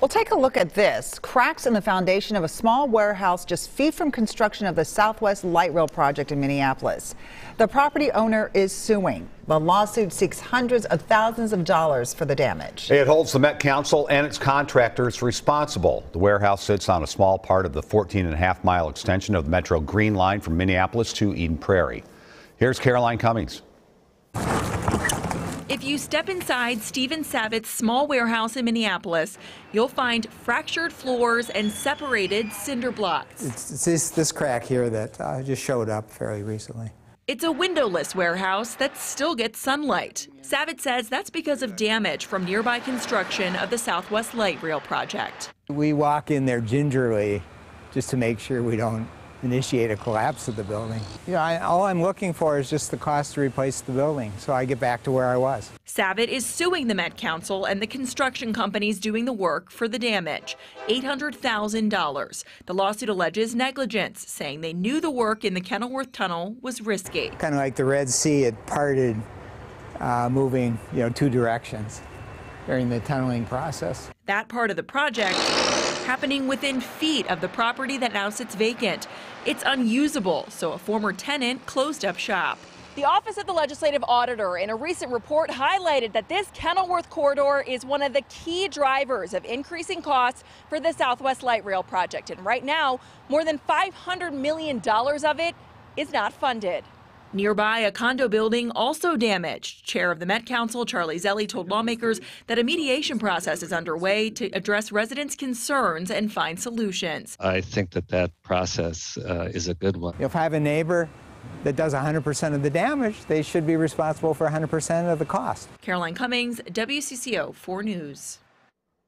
Well, take a look at this. Cracks in the foundation of a small warehouse just feet from construction of the Southwest Light Rail project in Minneapolis. The property owner is suing. The lawsuit seeks hundreds of thousands of dollars for the damage. It holds the Met Council and its contractors responsible. The warehouse sits on a small part of the 14.5-mile extension of the Metro Green Line from Minneapolis to Eden Prairie. Here's Caroline Cummings. If you step inside Stephen Savitt's small warehouse in Minneapolis, you'll find fractured floors and separated cinder blocks. It's this crack here that just showed up fairly recently. It's a windowless warehouse that still gets sunlight. Savitt says that's because of damage from nearby construction of the Southwest Light Rail project. We walk in there gingerly just to make sure we don't initiate a collapse of the building. You know, all I'm looking for is just the cost to replace the building, so I get back to where I was. Savitt is suing the Met Council and the construction companies doing the work for the damage, $800,000. The lawsuit alleges negligence, saying they knew the work in the Kenilworth Tunnel was risky. Kind of like the Red Sea, it parted, moving, two directions during the tunneling process. That part of the project happening within feet of the property that now sits vacant. It's unusable, so a former tenant closed up shop. The Office of the Legislative Auditor in a recent report highlighted that this Kenilworth corridor is one of the key drivers of increasing costs for the Southwest Light Rail project. And right now, more than $500 million of it is not funded. Nearby, a condo building also damaged. Chair of the Met Council, Charlie Zelle, told lawmakers that a mediation process is underway to address residents' concerns and find solutions. I think that process is a good one. If I have a neighbor that does 100% of the damage, they should be responsible for 100% of the cost. Caroline Cummings, WCCO 4 News.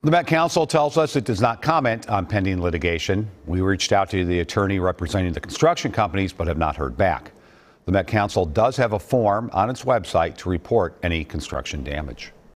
The Met Council tells us it does not comment on pending litigation. We reached out to the attorney representing the construction companies but have not heard back. The Met Council does have a form on its website to report any construction damage.